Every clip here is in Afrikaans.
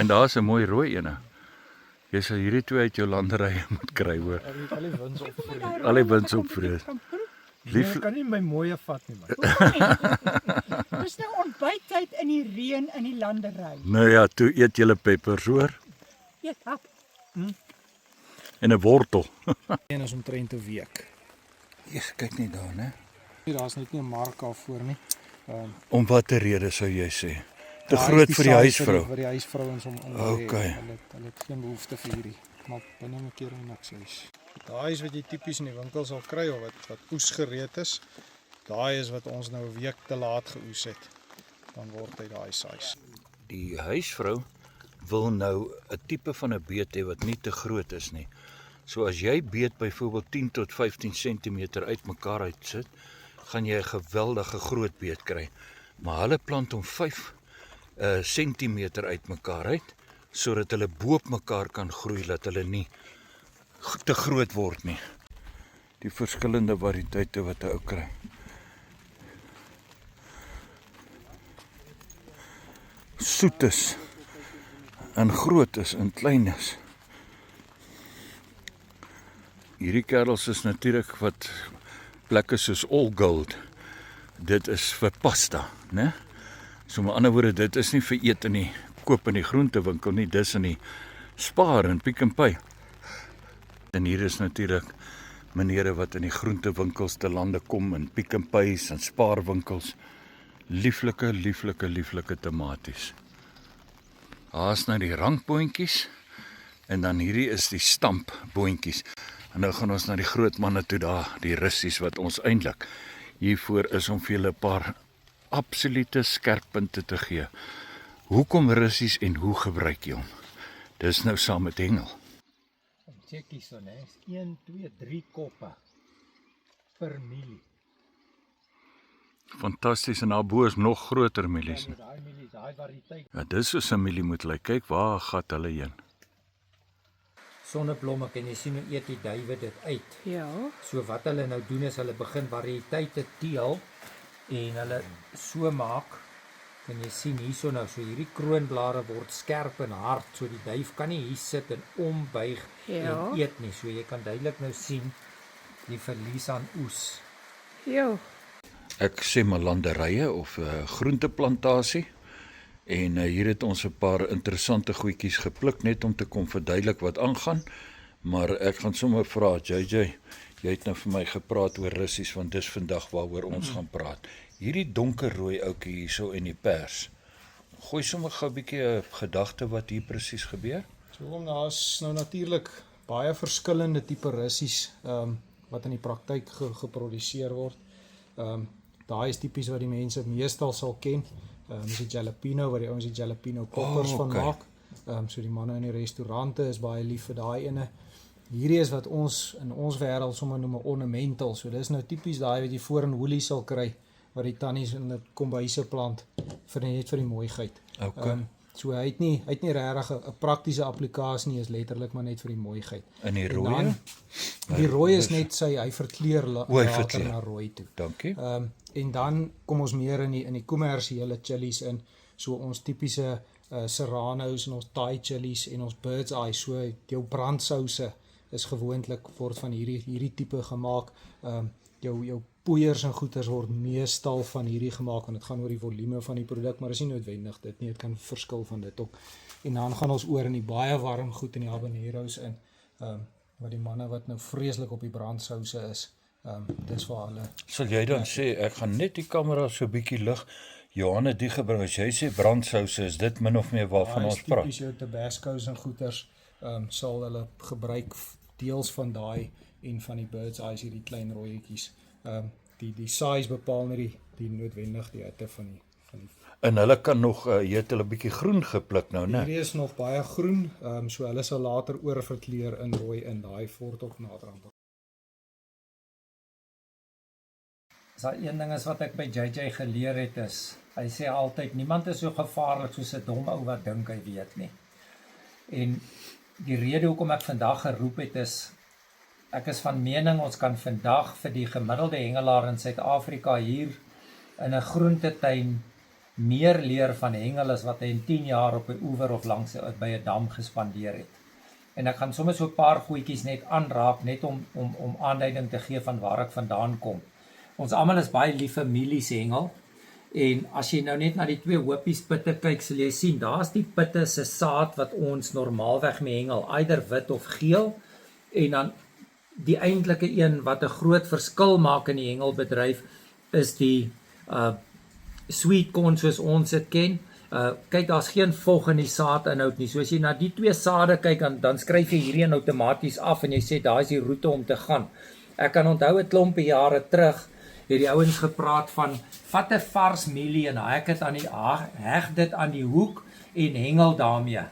daar's 'n mooi rooi ene. Jy sal hierdie twee uit jou landerye moet kry, hoor. Al die wins opvreet. Al die wins opvreet. Lief, Jy kan nie my mooie vat nie, man. Dis nou ontbyttyd in die reën in die landery. nou ja, toe eet julle peppers, hoor. Eet hap. En 'n wortel. Een is omtrent 'n week. Eers kyk net daar, né? Daar's net nie 'n mark af voor nie. Om watter rede sou jy sê? Te Daai groot is vir die size huisvrou. Vir die huisvrouens om Okay. Hulle het geen behoefte vir hierdie. Maar binne 'n keer en niks huis. Daai is wat jy tipies in die winkel sal kry of wat oes gereed is. Daai is wat ons nou 'n week te laat geoes het. Dan word hy daai size. Die huisvrou wil nou 'n tipe van 'n beet hê wat nie te groot is nie. So as jy beet byvoorbeeld 10 tot 15 cm uitmekaar uitsit, gaan jy 'n geweldige groot beet kry. Maar hulle plant hom 5 centimeter uitmekaar uit, sodat hulle bo op mekaar kan groei, dat hulle nie te groot word nie. Die verskillende variëteite wat 'n ou kry. Soet is, en groot is, en klein is. Hierdie kerels is natuurlik wat plekke soos All Gold. Dit is vir pasta, né? So met ander woorde, dit is nie vir eet in die koop in die groentewinkel nie, dis in die Spar en Pick n Pay. En hier is natuurlik menere wat in die groentewinkels te lande kom, in Pick n Pay's en Sparwinkels. Lieflike tomaties. Daar's nou die rankboontjies en dan hierdie is die stampboontjies. En nou gaan ons na die groot manne toe daar, die russies wat ons eintlik hiervoor is om vir julle 'n paar absolute skerppunte te gee. Hoekom russies en hoe gebruik jy hom? Dis nou saam met hengel. Check hierso, né? 1, 2, 3 koppe per milie. Fantasties, en daarbo is nog groter mielies. En daai milie, daai variëteit. Ja, dis soos 'n mielie moet lyk. Kyk waar gat hulle heen. Sonneblomme, en jy sien hoe eet die duwe dit uit. Ja. So wat hulle nou doen is hulle begin variëteite teel en hulle so maak. En jy sien hierso nou, so hierdie kroonblare word skerp en hard, so die duif kan nie hier sit en ombuig en eet nie. So jy kan duidelik nou sien die verlies aan oes. Ja. Ek sê maar landerye of groenteplantasie. En hier het ons 'n paar interessante goedjies gepluk net om te kom verduidelik wat aangaan. Maar ek gaan sommer vra, JJ, jy het nou vir my gepraat oor russies, want dis vandag waaroor ons gaan praat. Hierdie donkerrooi ouetjie hierso in die pers. Gooi sommer gou 'n bietjie 'n gedagte wat hier presies gebeur. So daar's nou natuurlik baie verskillende tipe russies wat in die praktyk geproduseer word. Daai is tipies wat die mense meestal sal ken. Is die jalapeno, wat die ouens die jalapeno koppers van maak. So die manne in die restaurante is baie lief vir daai ene. Hierdie is wat ons in ons wêreld sommer noem 'n ornamental. So dis nou tipies daai wat jy voor in Woolies sal kry, wat die tannies in die kombuise plant net vir die mooiheid. So hy het nie regtig 'n praktiese applikasie nie, is letterlik maar net vir die mooiheid. In die rooi? Die rooi is net hy verkleur later na rooi toe. Dankie. En dan kom ons meer in die kommersiële chilies in, so ons tipiese serranos en ons Thai chilies en ons bird's eye, so jou brandsouse is gewoonlik word van hierdie tipe gemaak. Jou poeiers en goeters word meestal van hierdie gemaak, want dit gaan oor die volume van die produk, maar is nie noodwendig dit nie, dit kan verskil van dit ook. En dan gaan ons oor in die baie warm goed in die habaneros in, wat die manne wat nou vreeslik op die brandsouse is, dis waar hulle. Sal jy dan sê, ek gaan net die kamera so 'n bietjie lig, Johanne die gebring, as jy sê brandsouse, is dit min of meer waarvan ons praat? Tipies jou tabascos en goeters, sal hulle gebruik deels van daai en van die bird's eyes, hierdie klein rooietjies. Die size bepaal nie die noodwendig die hitte van die. En hulle kan nog, jy het hulle 'n bietjie groen gepluk nou, né? Hierdie is nog baie groen, so hulle sal later oorverkleur in rooi in daai word ook naderhand. As daar een ding is wat ek by JJ geleer het is, hy sê altyd, niemand is so gevaarlik soos 'n dom ou wat dink hy weet nie. En die rede hoekom ek vandag geroep het is, ek is van mening ons kan vandag vir die gemiddelde hengelaar in Suid-Afrika hier in 'n groentetuin meer leer van hengel as wat hy in 10 jaar op 'n oewer of langs by 'n dam gespandeer het. En ek gaan sommer so 'n paar goedjies net aanraak, net om aanduiding te gee van waar ek vandaan kom. Ons almal is baie lief vir mielies hengel, en as jy nou net na die 2 hoopies pitte kyk, sal jy sien, daar's die pitte se saad wat ons normaalweg mee hengel, eider wit of geel, en dan die eintlike een wat 'n groot verskil maak in die hengelbedryf, is die sweet corn soos ons dit ken. Kyk, daar's geen vog in die saadinhoud nie. So as jy na die 2 sade kyk, dan skryf jy hierdie een outomaties af en jy sê daar is die roete om te gaan. Ek kan onthou 'n klompie jare terug het die ouens gepraat van vat 'n vars mielie en heg dit aan die hoek en hengel daarmee.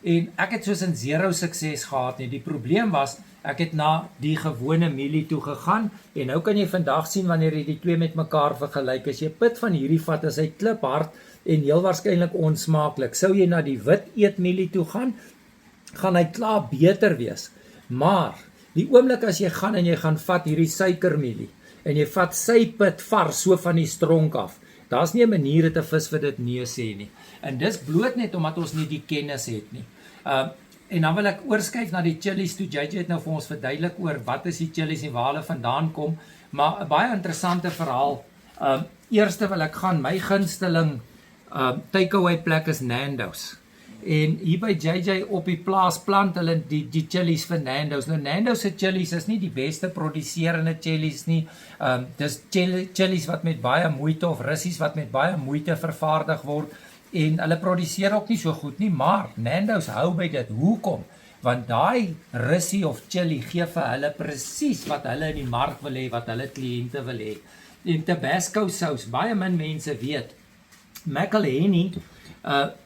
En ek het soos in 0 sukses gehad nie. Die probleem was, ek het na die gewone mielie toe gegaan, en nou kan jy vandag sien wanneer jy die 2 met mekaar vergelyk. As jy pit van hierdie vat, is hy kliphard en heel waarskynlik onsmaaklik. Sou jy na die wit eetmielie toe gaan hy klaar beter wees. Maar die oomblik as jy gaan en jy gaan vat hierdie suikermielie en jy vat sy pit vars so van die stronk af, daar's nie 'n manier het 'n vis vir dit nee sê nie. En dis bloot net omdat ons nie die kennis het nie. En dan wil ek oorskuif na die chillies toe. JJ het nou vir ons verduidelik oor wat is die chillies en waar hulle vandaan kom, maar 'n baie interessante verhaal. Eerste wil ek gaan, my gunsteling takeaway plek is Nando's. En hier by JJ op die plaas plant hulle die chillies vir Nando's. Nou Nando's se chillies is nie die beste produserende chillies nie. Dis chillies wat met baie moeite of russies wat met baie moeite vervaardig word. En hulle produseer ook nie so goed nie, maar Nando's hou by dit. Hoekom? Want daai russie of chili gee vir hulle presies wat hulle in die mark wil hê, wat hulle kliënte wil hê. En Tabasco sous, baie min mense weet. McElhenny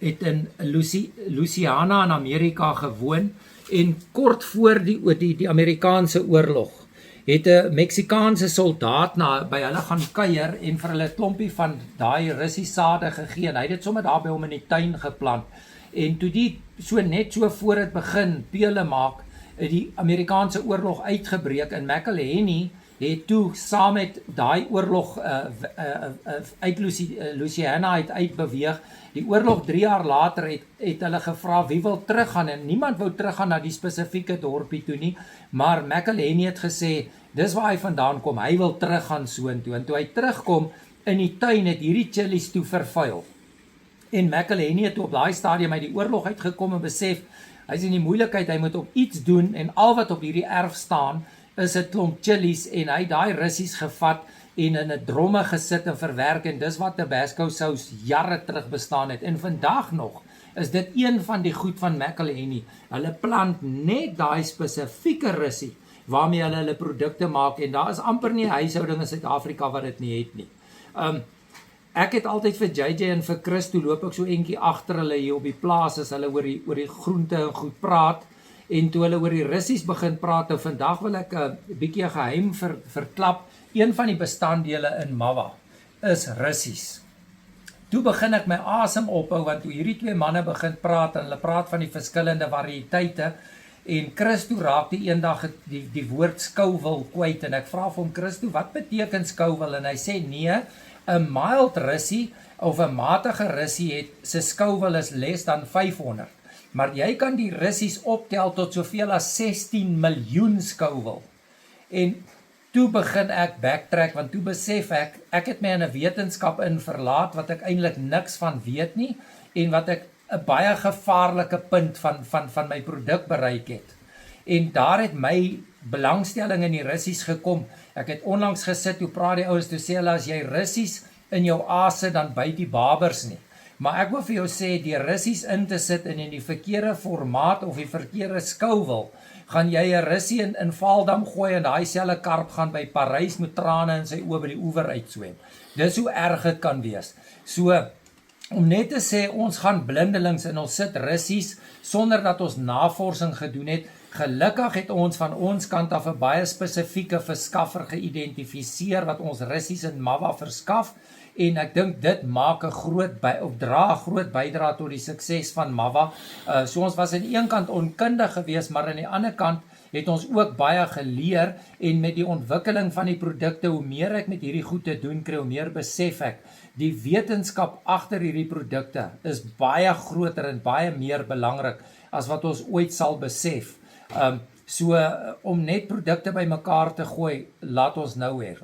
het in Louisiana in Amerika gewoon, en kort voor die Amerikaanse oorlog het 'n Meksikaanse soldaat by hulle gaan kuier en vir hulle 'n klompie van daai russiesade gegee, en hy het dit sommer daar by hom in die tuin geplant. En toe die net so voor dit begin pele maak, het die Amerikaanse oorlog uitgebreek, en McElhenny het toe saam met daai oorlog uit Louisiana uitbeweeg. Die oorlog 3 jaar later het hulle gevra wie wil teruggaan, en niemand wou teruggaan na die spesifieke dorpie toe nie, maar McElhenny het gesê, dis waar hy vandaan kom, hy wil teruggaan soontoe, en toe hy terugkom in die tuin het hierdie chillies toe vervuil. En McElhenny het op daai stadium uit die oorlog uitgekom en besef, hy is in die moeilikheid, hy moet op iets doen, en al wat op hierdie erf staan, is 'n klomp chillies, en hy daai russies gevat en in 'n dromme gesit en verwerk, en dis wat Tabasco sous jare terug bestaan het. En vandag nog is dit een van die goed van McElhenny. Hulle plant net daai spesifieke russie waarmee hulle produkte maak, en daar is amper nie 'n huishouding in Suid-Afrika wat dit nie het nie. Ek het altyd vir JJ en vir Chris, toe loop ek so eentjie agter hulle hier op die plaas, as hulle oor die groente en goed praat, en toe hulle oor die russies begin praat, en vandag wil ek 'n bietjie geheim verklap. Een van die bestanddele in Mawa is russies. Toe begin ek my asem ophou, want toe hierdie 2 manne begin praat, en hulle praat van die verskillende variëteite, en Christo raak die eendag die woord skouwil kwyt, en ek vra vir hom, Christo, wat beteken skouwil? En hy sê, nee, 'n mild russie of 'n matige russie se skouwil is less dan 500. Maar jy kan die russies optel tot soveel as 16 miljoen skouwil. En toe begin ek backtrack, want toe besef ek het my in 'n wetenskap in verlaat wat ek eintlik niks van weet nie, en wat ek 'n baie gevaarlike punt van my produk bereik het. En daar het my belangstelling in die russies gekom. Ek het onlangs gesit, toe praat die ouens, toe sê hulle, as jy russies in jou aas sit, dan byt die babers nie. Maar ek wil vir jou sê, die russies in te sit en in die verkeerde formaat of die verkeerde skouwil, gaan jy 'n russie in Vaaldam gooi, en daai selfe karp gaan by Parys met trane in sy oë by die oewer uitswem. Dis hoe erg dit kan wees. So, om net te sê, ons gaan blindelings en ons sit russies, sonder dat ons navorsing gedoen het. Gelukkig het ons van ons kant af 'n baie spesifieke verskaffer geïdentifiseer, wat ons russies in Mawa verskaf, en ek dink dit maak dra 'n groot bydra tot die sukses van Mawa. So ons was aan die een kant onkundig geweest, maar aan die ander kant het ons ook baie geleer en met die ontwikkeling van die produkte, hoe meer ek met hierdie goed te doen kry, hoe meer besef ek, die wetenskap agter hierdie produkte is baie groter en baie meer belangrik as wat ons ooit sal besef. So om net produkte by mekaar te gooi, laat ons nou weer.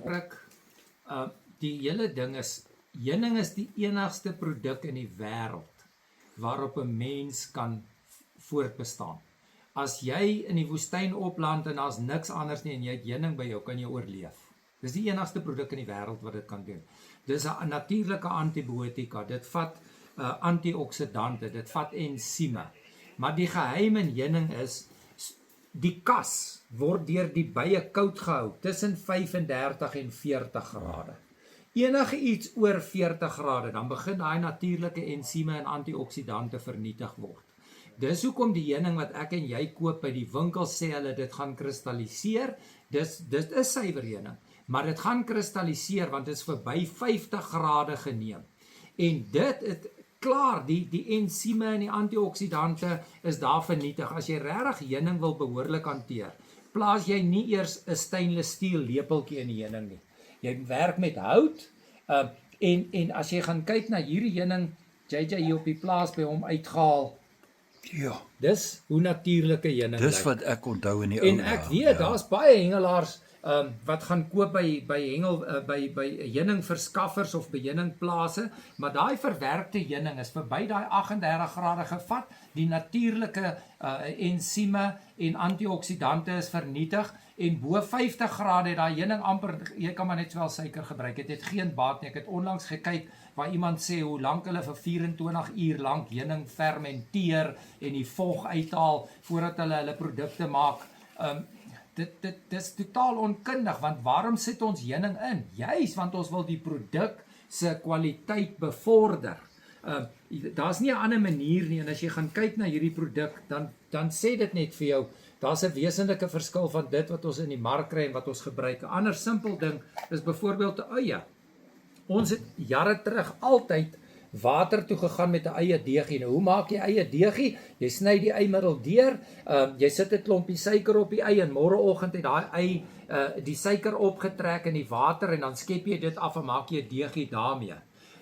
Die hele ding is, heuning is die enigste produk in die wêreld waarop 'n mens kan voortbestaan. As jy in die woestyn opland en daar's niks anders nie en jy het heuning by jou, kan jy oorleef. Dis die enigste produk in die wêreld wat dit kan doen. Dis 'n natuurlike antibiotika, dit vat antioksidante, dit vat ensieme. Maar die geheim in heuning is, die kas word deur die bye koud gehou tussen 35 en 40 grade. Enige iets oor 40 grade, dan begin daai natuurlike ensieme en antioksidante vernietig word. Dis hoekom die heuning wat ek en jy koop by die winkel sê hulle dit gaan kristalliseer. Dit is suiwer heuning, maar dit gaan kristalliseer want dit is verby 50 grade geneem. En dit het klaar, die ensieme en die antioksidante is daar vernietig. As jy regtig heuning wil behoorlik hanteer, plaas jy nie eers 'n stainless steel lepeltjie in die heuning nie. Jy werk met hout, en as jy gaan kyk na hierdie heuning, JJ hier op die plaas by hom uitgehaal, Ja, dis hoe natuurlike heuning dis lyk. wat ek onthou in die ou En ek weet, daar's baie hengelaars wat gaan koop by heuningverskaffers of by heuningplase, maar daai verwerkte heuning is verby daai 38 grade gevat, die natuurlike ensieme en antioksidante is vernietig, en bo 50 grade het daai heuning amper, jy kan maar net sowel suiker gebruik, het geen baat nie. Ek het onlangs gekyk waar iemand sê hoe lank hulle vir 24 uur lank heuning fermenteer en die vog uithaal voordat hulle produkte maak. Dit is totaal onkundig, want waarom sit ons heuning in? Juis want ons wil die produk se kwaliteit bevorder. Daar's nie 'n ander manier nie, en as jy gaan kyk na hierdie produk, dan sê dit net vir jou, daar's 'n wesenlike verskil van dit wat ons in die mark kry en wat ons gebruik. 'n Ander simpel ding is byvoorbeeld 'n eie. Ons het jare terug altyd water toe gegaan met 'n eie deegie. Nou, hoe maak jy eie deegie? Jy sny die eimiddel deur, jy sit 'n klompie suiker op die ei en môreoggend het daai ei die suiker opgetrek in die water en dan skep jy dit af en maak jy 'n deegie daarmee.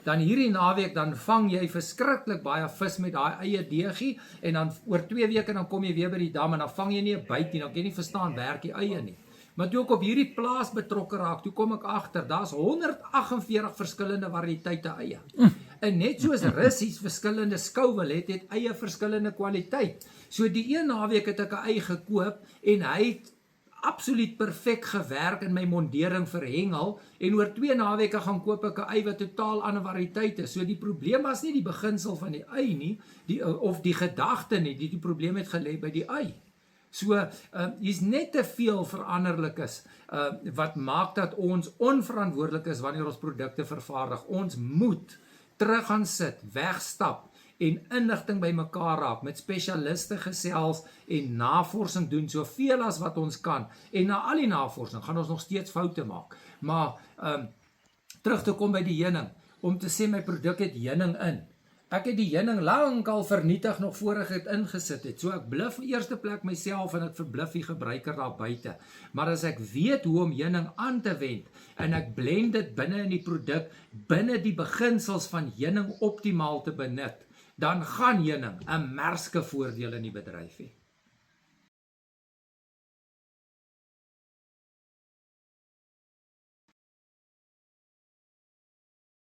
Dan hierdie naweek dan vang jy verskriklik baie vis met daai eie deegie en dan oor 2 weke dan kom jy weer by die dam en dan vang jy nie 'n byt nie, dan kan jy nie verstaan werk die eie nie. Maar toe ek op hierdie plaas betrokke raak, toe kom ek agter, daar's 148 verskillende variëteite eie. En net soos russies verskillende skouwel het eie verskillende kwaliteit. So die een naweek het ek 'n ei gekoop en hy het absoluut perfek gewerk in my mondering vir hengel, en oor 2 naweke gaan koop ek 'n ei wat totaal ander variëteit is. So die probleem was nie die beginsel van die ei nie, of die gedagte nie, die probleem het gelê by die ei. So, hier's net te veel veranderlikes wat maak dat ons onverantwoordelik is wanneer ons produkte vervaardig. Ons moet terug gaan sit, wegstap en inligting by mekaar raak, met spesialiste gesels en navorsing doen, soveel as wat ons kan. En na al die navorsing gaan ons nog steeds foute maak. Maar terug te kom by die heuning, om te sê my produk het heuning in. Ek het die heuning lank al vernietig nog voor ek het ingesit het. So ek bluf in eerste plek myself en ek verbluf die gebruiker daar buite. Maar as ek weet hoe om heuning aan te wend en ek blend dit binne in die produk, binne die beginsels van heuning optimaal te benut, dan gaan heuning 'n merske voordeel in die bedryf hê.